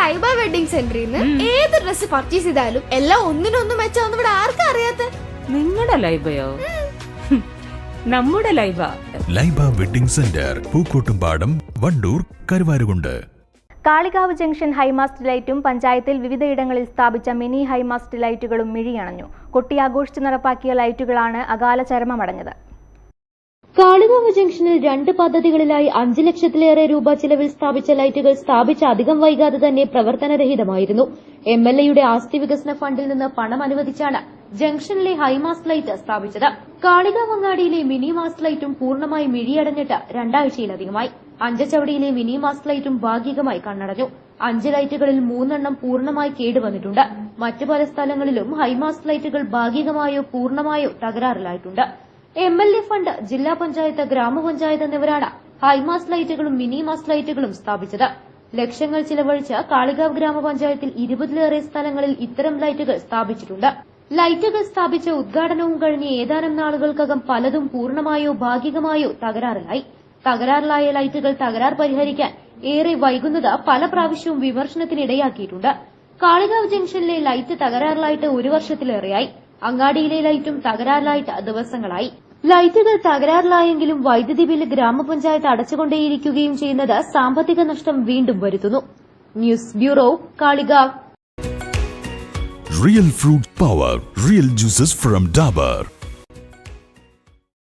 Laiba wedding സെന്ററിൽ നിന്ന് ഏത് ഡ്രസ് പർച്ചേസ് ചെയ്താലും എല്ലാം ഒന്നിനൊന്നും മെച്ചാന്ന് ഇവിടെ ആർക്കും അറിയാത്ത. നിങ്ങളുടെ ലൈബയോ? നമ്മുടെ Laiba. Laiba wedding centre, Pookkottumpadam, Wandoor, Karuvarakundu. Kalikavu junction high mast ലൈറ്റും പഞ്ചായത്തിൽ വിവിധയിടങ്ങളിൽ സ്ഥാപിച്ച മിനി ഹൈമാസ്റ്റ് ലൈറ്റുകളും മിഴിയണഞ്ഞു. കൊട്ടിയാഘോഷിച്ച് നടപ്പാക്കിയ ലൈറ്റുകളാണ് അകാല ചരമമടഞ്ഞത്. കാളികാവ് ജംഗ്ഷനിൽ 2 പദ്ധതികളിലായി 5 ലക്ഷത്തിലേറെ രൂപ ചിലവിൽ സ്ഥാപിച്ച ലൈറ്റുകൾ സ്ഥാപിച്ച അധികം വൈകാതെ തന്നെ പ്രവർത്തനരഹിതമായിരുന്നു. MLAയുടെ ആസ്തി വികസന ഫണ്ടിൽ നിന്ന് പണം അനുവദിച്ചാണ് ജംഗ്ഷനിലെ ഹൈമാസ്റ്റ് ലൈറ്റ് സ്ഥാപിച്ചത്. കാളികാവ് അങ്ങാടിയിലെ മിനി മാസ്റ്റ് ലൈറ്റും പൂർണ്ണമായി മിഴിയടഞ്ഞിട്ട് 2 ആഴ്ചയിലധികമായി. അഞ്ചച്ചവടിയിലെ മിനി മാസ്റ്റ് ലൈറ്റും ഭാഗികമായി കണ്ണടഞ്ഞു. 5 ലൈറ്റുകളിൽ 3 എണ്ണം പൂർണ്ണമായി കേടുവന്നിട്ടുണ്ട്. മറ്റു പല സ്ഥലങ്ങളിലും ഹൈമാസ്റ്റ് ലൈറ്റുകൾ ഭാഗികമായോ പൂർണ്ണമായോ തകരാറിലായിട്ടുണ്ട്. MLA ഫണ്ട്, ജില്ലാ പഞ്ചായത്ത്, ഗ്രാമപഞ്ചായത്ത് എന്നിവരാണ് ഹൈമാസ്റ്റ് ലൈറ്റുകളും മിനി മാസ്റ്റ് ലൈറ്റുകളും സ്ഥാപിച്ചത്. ലക്ഷങ്ങൾ ചിലവഴിച്ച് കാളികാവ് ഗ്രാമപഞ്ചായത്തിൽ 20ലേറെ സ്ഥലങ്ങളിൽ ഇത്തരം ലൈറ്റുകൾ സ്ഥാപിച്ചിട്ടുണ്ട്. ലൈറ്റുകൾ സ്ഥാപിച്ച ഉദ്ഘാടനവും കഴിഞ്ഞ് ഏതാനും നാളുകൾക്കകം പലതും പൂർണ്ണമായോ ഭാഗികമായോ തകരാറിലായി. തകരാറിലായ ലൈറ്റുകൾ തകരാർ പരിഹരിക്കാൻ ഏറെ വൈകുന്നത് പല പ്രാവശ്യവും വിമർശനത്തിനിടയാക്കിയിട്ടുണ്ട്. കാളികാവ് ജംഗ്ഷനിലെ ലൈറ്റ് തകരാറിലായിട്ട് 1 വർഷത്തിലേറെയായി. അങ്ങാടിയിലെ ലൈറ്റും തകരാറിലായിട്ട് ദിവസങ്ങളായി. ലൈറ്റുകൾ തകരാറിലായെങ്കിലും വൈദ്യുതി ബില്ല് ഗ്രാമപഞ്ചായത്ത് അടച്ചുകൊണ്ടേയിരിക്കുകയും ചെയ്യുന്നത് സാമ്പത്തിക നഷ്ടം വീണ്ടും വരുത്തുന്നു. News bureau, Kalikavu. Real fruit power, real juices from Dabur.